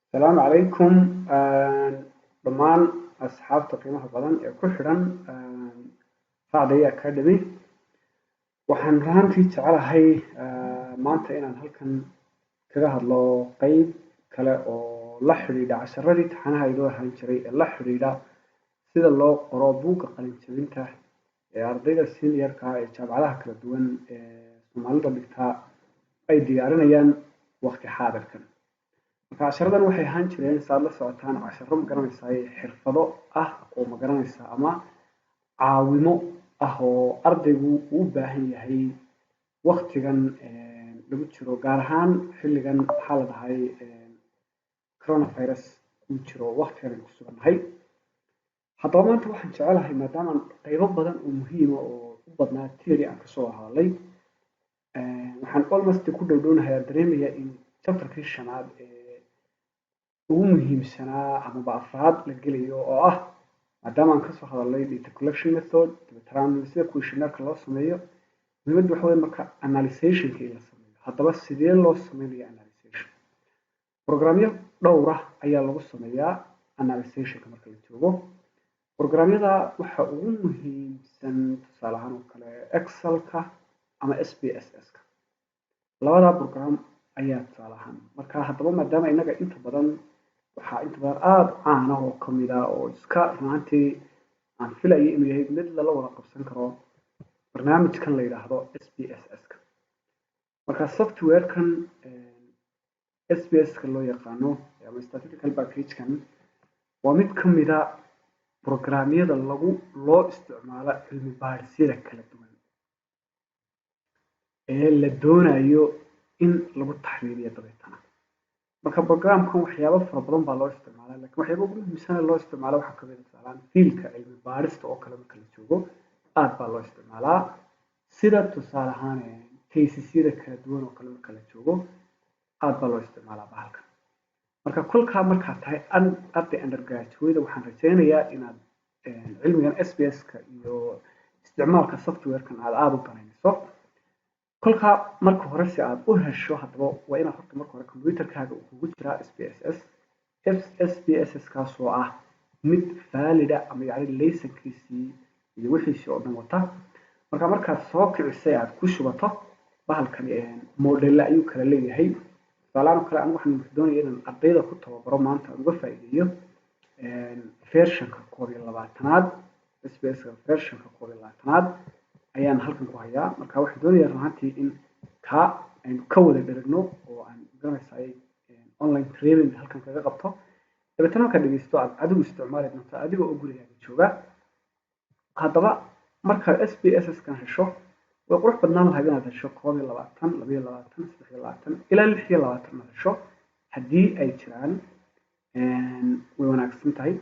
السلام عليكم dhammaan asxaabta qiimaha badan ee ku xidhan Factory Academy waxaan raantii jecelahay maanta inaan halkan kaga hadlo qayb kale oo la xiriira casharadii taxanaha idoo ahaan jiray ee la xiriira sida loo qoro buugga qalin jabinta ee ardayda seniorka ee jaamacadaha kala duwan ee Soomaalida dhigta ay diyaarinayaan waqti xaadirkan. marka casharadan waxay ahaan jireen saad la socotaan casharo ma garanaysaa xirfado ah oo ma garanaysaa ama caawimo ah oo ardaygu u baahan yahay waqtigan lagu jiro gaar ahaan xilligan waxaa la dhahay coronavirus uu jiro waqtigan ku sugannahay. haddaba maanta waxaan jecelahay maadaama qaybo badan oo muhiim ah oo u badnaa theory aan kasoo hadlay waxaan almost ku dhowdhownahay dareemaya in chapterkii shanaad ugu muhiimsanaa ama afraad la gelayo oo ah maadaama aan kasoo hadalnay data collection method sida questionnaire loo sameeyo muhiimaddu waxa weeye marka analysationka in la sameeyo. haddaba sidee loo sameeyaa analysation? programyo dhowr ah ayaa lagu sameeyaa analysationka marka la joogo. programyada waxa ugu muhiimsan tusaale ahaan oo kale excelka ama SPSS-ka labada program ayaa tusaale ahaan marka haddaba maadaama inaga inta badan waxaa inta badan aad caan ah oo kamid ah oo iska runtii aan filayo inuu yahay mid lala wada qabsan karo barnaamijkan la yiraahdo SPSS-ka. marka software-kan SPS-ka loo yaqaano ama statistical package-kan waa mid kamid ah programyada loo isticmaalo cilmi baadhisyada kala duwan ee la doonayo in lagu taxliiliyo dabeetana. marka programkan waxyaabo fara badan baa loo isticmaalaa laakiin waxyaabo ugu muhiimsan loo isticmaalo waxaa kamid ah tusaale fiilka cilmi baadhista oo kale marka la joogo aad baa loo isticmaalaa sida tusaale ahaan thesis-yada kala duwan oo kale marka la joogo aad baa loo isticmaalaa bahalkan. marka kolkaa markaad tahay arday undergraduate waxaan rajaynayaa inaad cilmigan SPS-ka iyo isticmaalka software-kan aad u baranayso. kolka marka hore si aad u hesho haddaba waa inaad horta marka hore computerkaaga uu kugu jiraa SPSS kaas oo ah mid valid ah ama yacni laysankiisii iyo wixiisii oo dhan wata. markaad soo kicisay aad ku shubato bahalkan model ayuu kala leeyahay. tusaalahan kale anigu waxaan doonayaa inaan ardayda ku tababaro maanta uga faa'iideeyo versionka 12aad SPS-ka versionka 12aad ayaan halkan ku hayaa. marka waxaan doonayaa runtii in aynu ka wada dheragno oo aan garanaysaa online training halkan kaga qabto dabeetana markaad dhegeysto aad adigu isticmaali doonto adiga oo gurigaaga jooga. haddaba markaad SPSS-kan hesho way qurux badnaan lahayd inaad hesho 12 23 ilaa 26 hesho haddii ay jiraan way wanaagsan tahay.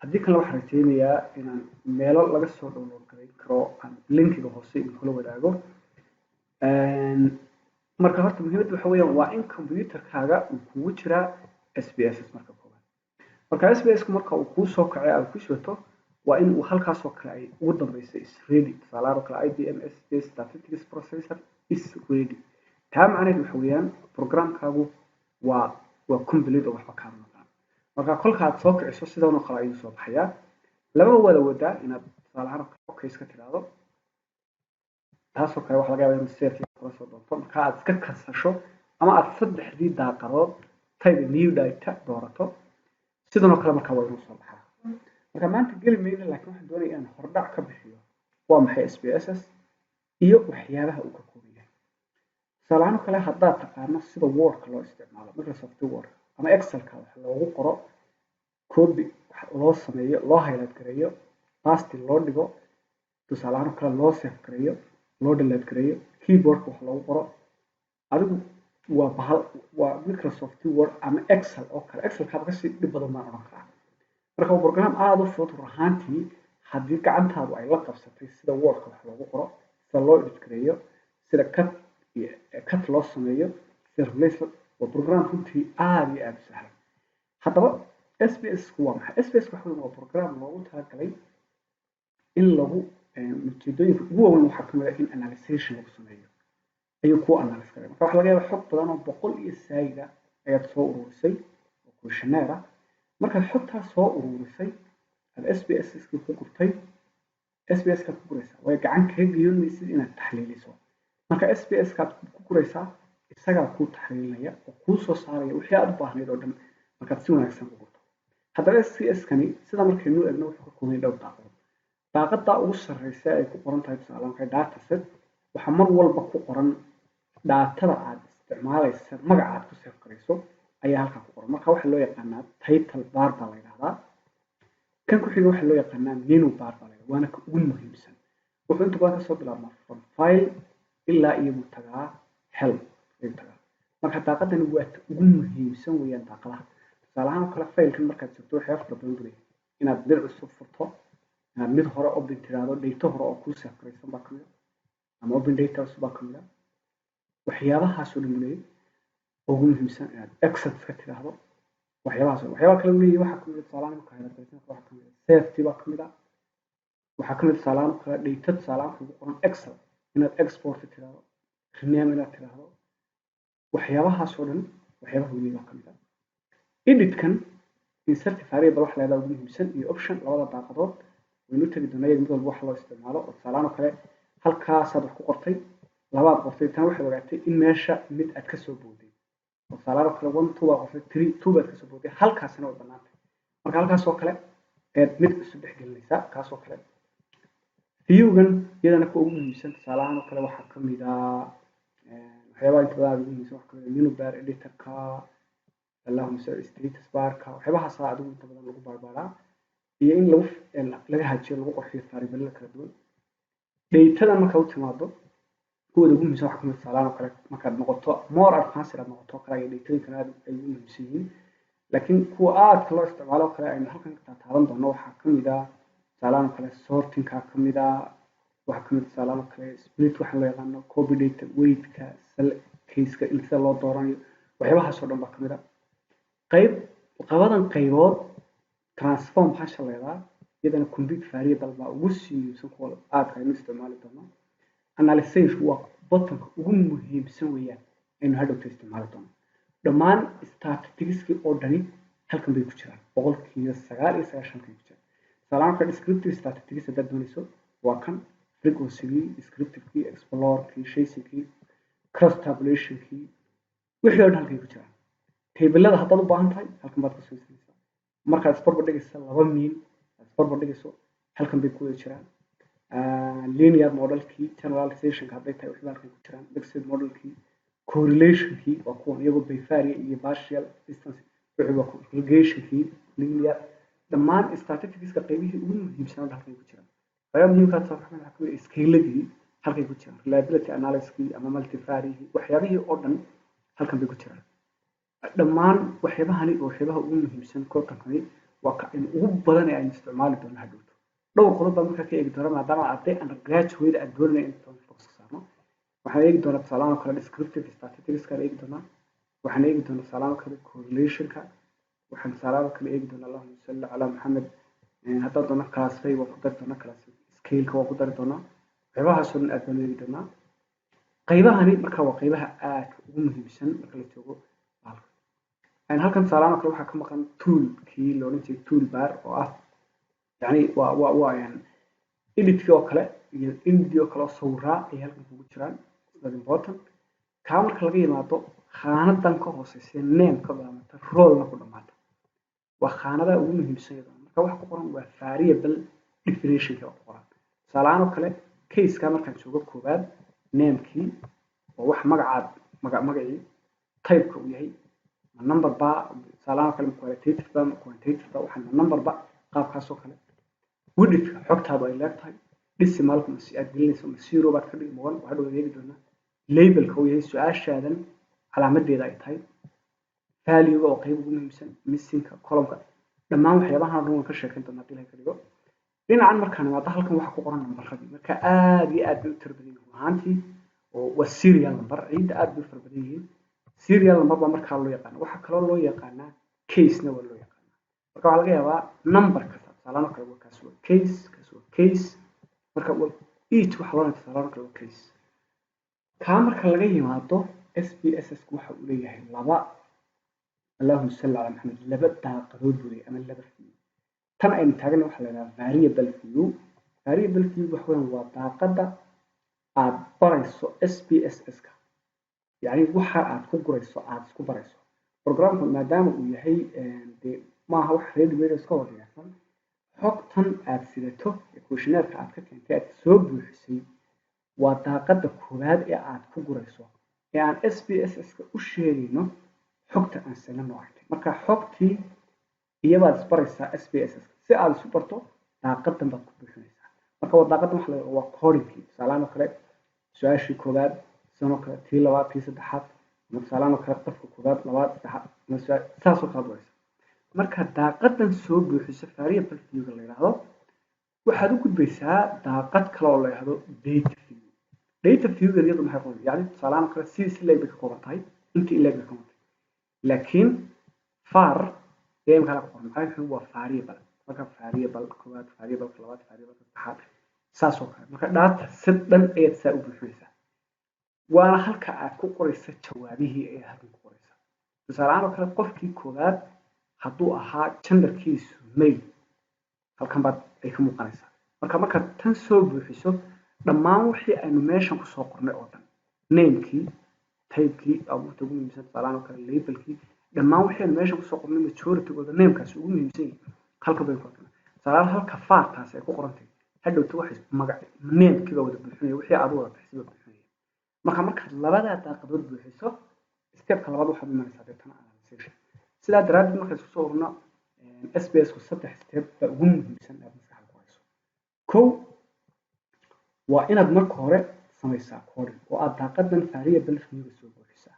haddii kale waxaan rajaynayaa inaan meelo laga soo download gareyn karo aan linkiga hoose idinkula wadaago. marka horta muhiimaddu waxa weeyaan waa in computerkaaga uu kugu jiraa SPSS marka koowaad. marka SPS-ku marka uu kuu soo kacay aad ku shubato waa in uu halkaas oo kale ay ugu dambeysay is ready. tusaalaha kale IBM SPS Statistics Processor is ready. taa macnaheedu waxa weeyaan programkaagu waa complete oo waxba kaa maqan. marka kolka aad soo kiciso sidan oo kale ayuu soo baxayaa. laba wada wadaa inaad tusaale ahaan okay iska tiraahdo taasoo kale wax laga yaabaa in save kala soo doonto marka aad iska kansasho ama aad saddexdii daaqadood type new data doorato sidan oo kale marka waa inuu soo baxaa. marka maanta geli mayno laakiin waxaan doonayaa inaan hordhac ka bixiyo waa maxay SPSS iyo waxyaabaha uu ka kooban yahay. tusaale ahaan kale haddaad taqaano sida Word-ka loo isticmaalo Microsoft Word ama Excel-ka wax loogu qoro copy loo sameeyo loo highlight gareeyo paste loo dhigo tusaale ahaan kale loo save gareeyo loo delete gareeyo keyboard-ka wax loogu qoro adigu waa Microsoft Word ama Excel oo kale. Excel-ka ka sii dhib badan baan oran karaa. marka waa program aad u fudud rahantii haddii gacantaadu ay la qabsatay sida Word-ka wax loogu qoro sida loo edit gareeyo sida cut loo sameeyo sida replace waa program runtii aad iyo aad u sahlan. haddaba SPS-ku waa maxay? SPS-ku waa program loogu talagalay in lagu ujeedooyinka ugu waaweyn waxaa kamid ah in analysis lagu sameeyo ayuu ku analyse karaa. marka waxa laga yaabaa xog badan oo 100 iyo sayda ayaad soo ururisay questionnaire markaad xogtaas soo ururisay aad SPSS-ka ku gurtay SBS-ka ku guraysaa way gacan kaga geeyonaysid inaad taxliiliso marka SBS-ka ku guraysaa isagaa kuu taxliilinaya oo kuu soo saaraya wixii aad u baahnayd oo dhan markaad si wanaagsan u gurto haddaba SPS-kani sida markaynu eegno wuxuu ka kooban yahay dhowr daaqadood daaqada ugu sarreysa ay ku qoran tahay tusaale ahaan dataset waxaa mar walba ku qoran daatada aad isticmaalaysa magaca aad ku save garayso ayaa halkaa ku qoran marka waxaa loo yaqaanaa title bar baa la yidhahdaa kan ku xiga waxaa loo yaqaanaa menu bar baa la yidhahdaa waana ka ugu muhiimsan wuxuu inta badan kasoo bilaabmaa from file ilaa iyo buu tagaa help ayuu tagaa marka daaqadani waa ta ugu muhiimsan weeyaan daaqadaha tusaale ahaan oo kale filekan markaad joogto waxyaaba fara badan buu inaad bir cusub furto inaad mid hore open tiraahdo data hore oo kuu save garaysan baa kamid ama open data cusub baa kamid waxyaabahaas oo dhan leeyahay ugu muhiimsan inaad exit ka tiraahdo waxyaaba kale leeyahay waxa kamid tusaalahan ka hayraadaysan waxa kamid safety baa kamid waxa kamid tusaalahan kale data tusaalahan ugu qoran excel inaad export tiraahdo rename inaad tiraahdo waxyaabahaas oo dhan waxyaabaha weyn baa kamid edit kan insert variable wax leedahay ugu muhiimsan iyo option labada daaqadood waynu tagi doonaa mid walba wax loo isticmaalo oo tusaalahan kale halkaas aad wax ku qortay labaad qortay tan waxaad ogaatay in meesha mid aad ka soo booday oo tusaalahan kale 1 2 waa qortay 3 2 baad ka soo booday halkaasna way banaantay marka halkaas oo kale aad mid cusub dhex gelinaysaa kaas oo kale viewgan iyadana ku ugu muhiimsan tusaalahan kale waxaa kamid waxyaabaha inta badan ugu muhiimsan waxa kamid menu bar editor-ka allahumma status bar-ka waxyaabahaas adigu inta badan lagu barbaaraa iyo in laga hajiyo lagu qorxiyo variable kala duwan data marka u timaado kuwada ugu muhiimsan waxa kamid tusaalahan kale markaad noqoto more advanced aad noqoto kale iyo data-kan aad ay ugu muhiimsan yihiin laakiin kuwa aad loo isticmaalo kale aynu halkan ka taaban doono waxaa kamid tusaalahan kale sorting-ka kamid waxa kamid tusaalahan kale split waxa loo yaqaano copy data weight-ka cell case-ka inta loo dooranayo waxyaabahaas oo dhan baa kamid qabadan qaybood transform hasha leedahay iyadana complete variable baa ugu siiyaysan kuwa aad ka isticmaali doono analysis waa button ugu muhiimsan weeyaan aynu hadhow isticmaali doono dhammaan statistics oo dhani halkan bay ku jiraan boqolkiiba 99 ku jiraan salaamka descriptive statistics hadda doonayso waa kan frequency descriptive key explore key chasing cross tabulation key wixii oo dhan halkan ku jiraan tablada haddaad u baahan tahay halkan baad ka soo siinaysaa markaad isbarbar dhigaysa laba mean isbarbar dhigayso halkan bay ku jiraan linear model key generalization hadday tahay wixii halkan ku jiraan mixed model key correlation key waa kuwa iyagoo bayfaria iyo partial distance wixii waa correlation key linear dhammaan statistics-ka qaybihii ugu muhiimsan halkan ku jiraan qayb muhiimka ah waxa kamid ah scale-ladii halkan ku jiraan reliability analysis ama multivariate waxyaabihii oo dhan halkan bay ku jiraan dhammaan waxyaabahani oo waxyaabaha ugu muhiimsan koodkankani waa ka in ugu badan ee aynu isticmaali doono hadhowto dhowr qodob baan markaa ka eegi doona maadaama arday undergraduate aad doonaya in focus saarno waxaan eegi doonaa tusaalahan kale descriptive statistics-ka eegi doonaa waxaan eegi doonaa tusaalahan kale correlation-ka waxaan tusaalahan kale eegi doonaa allahumma salli ala muhammad hadda doona class-fay waa ku dari doonaa class scale-ka waa ku dari doonaa qaybahaas oo dhan aad baan eegi doonaa qaybahani markaa waa qaybaha aad ugu muhiimsan marka la joogo halkan tusaalahan kale waxaa ka maqan tool-kii la odhan jiray tool bar oo ah yani waa edit-kii oo kale iyo indii oo kale oo sawiraa ay halkan kugu jiraan that's important kaa marka laga yimaado khaanadan ka hooseysa name ka bilaabata role-na ku dhamaata waa khaanada ugu muhiimsan marka waxa ku qoran waa variable definition-ka ku qoran tusaalahan oo kale case-ka markaan joogo koobaad name-kii oo wax magacii type-ka uu yahay number ba salaam kale qualitative ba quantitative ba waxaan number ba qaabkaas oo kale width xogtaadu ay leedahay decimal kuma si aad gelinayso ma zero baad ka dhigmoon waxa dhow eegi doona label-ka uu yahay su'aashaadan calaamadeeda ay tahay value oo qayb ugu muhiimsan missing-ka column-ka dhammaan waxyaabahan oo dhan ka sheekayn doona hadii la ka dhigo dhinacan markaan imaado halkan waxa ku qoran number-radii marka aad iyo aad u tirbadan yihiin ahaantii oo waa serial number ciid aad u farbadan yihiin serial number ba marka loo yaqaan waxa kale oo loo yaqaan case-na waa loo yaqaan marka waxa laga yaabaa number kasta salaano kale waa kaas waa case marka each waxa loo yaqaan salaano kale waa case ka marka laga yimaado SPSS waxa uu leeyahay laba اللهم صل على محمد لبدا قدود بولي أما لبدا فيو tan aynu taagana waxa la yidhaha variable view variable view waxa weeyaan waa daaqada aad barayso SPSS-ka yacni waxa aad ku gurayso aad isku barayso programku maadaama uu yahay dee maaha wax ready-made iska wadaysan xogtan aad sidato questionnaire-ka aad ka keentay aad soo buuxisay waa daaqada koowaad ee aad ku gurayso ee aan SPSS-ka u sheegayno xogta aan sanano aragtay marka xogtii iyabaad isbaraysaa SPSS si aad isu barto daaqadan baad ku buuxinaysaa marka waa daaqadan waxa la yidhaha waa codingkii tusaalahaan oo kale su-aashii koowaad sidoo kale tii labaad tii saddexaad ama tusaalahaan oo kale qofka koowaad labaad saddexaad ama saasoo kala baraysa marka daaqadan soo buuxisa variable view-ga la yidhaahdo waxaad u gudbaysaa daaqad kale oo la yidhaahdo data view data view-ga iyadu maxay qoran yacni tusaalahaan oo kale sidii leeg bay ka kooban tahay intii leeg bay ka kooban tahay laakiin far game kala qoran maxay waa variable marka variable koowaad variable labaad variable saddexaad saasoo kale marka data si dhan ayaad saa u buuxinaysaa waana halka aad ku qoraysa jawaabihii ay halkan ku qoraysa tusaale ahaan oo kale qofkii koowaad hadduu ahaa genderkiisu male halkan baad ay ka muuqanaysaa marka tan soo buuxiso dhammaan wixii aynu meeshan kusoo qornay oo dhan namekii typekii abuurta ugu muhiimsan tusaale ahaan oo kale labelkii dhammaan wixii aynu meeshan kusoo qornay majority-gooda namekaasi ugu muhiimsan yahay halka bay ku qornay tusaale ahaan halka faartaasi ay ku qorantay hadhowta waxay magac namekiiba wada buuxinaya wixii aad u wada taxsiba buuxinaya markaad labadaa daaqadood buuxiso stepka labaad waxaad imanaysaa deetana analyzation sidaa daraaddeed marka isku soo urno SBS-ku 3 step baa ugu muhiimsan aad maskaxda ku hayso kow waa inaad marka hore samaysaa coding oo aad daaqadan variable view-ga soo buuxisaa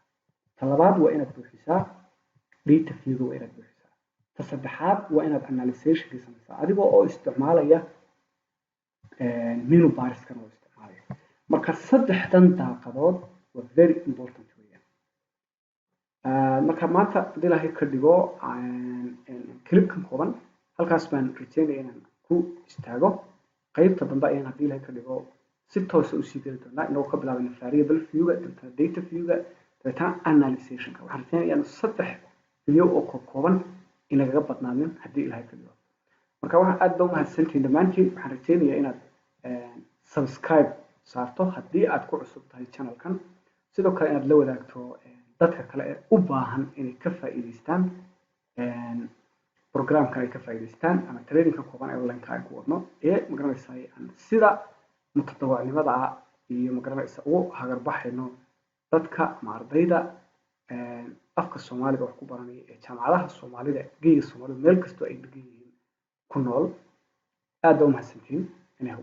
ta labaad waa inaad buuxisaa data view-ga waa inaad buuxisaa ta saddexaad waa inaad analyzation-kii samaysaa adigoo oo isticmaalaya menu bariskan oo isticmaalaya marka saddexdan daaqadood waa very important weeyaan marka maanta haddii ilaahay ka dhigo clipkan kooban halkaas baan rajeynaya inaan ku istaago qaybta dambe ayaan haddii ilaahay ka dhigo si toosa usii geli doonaa inagoo ka bilaabana variable view-ga dabeetana data view-ga dabeetana analyzation-ka waxaan rajeynaya inaan 3 video oo kooban inagaga badnaadin haddii ilaahay ka dhigo marka waxaan aad ba u mahadsantihiin dhammaantiin waxaan rajeynayaa inaad subscribe saarto haddii aad ku cusub tahay channelkan sidoo kale inaad la wadaagto dadka kale ee u baahan inay ka faa'iidaystaan programkan ay ka faa'iidaystaan ama trainingka kooban ee online-ka ay ku wadno ee magaranaysaa sida mutadawacnimada ah iyo magaranaysa ugu hagarbaxayno dadka ama ardayda afka Soomaaliga wax ku baranaya ee jaamacadaha Soomaalida geeyo Soomaalida meel kasta ay degan yihiin ku nool aad u mahadsantihiin inay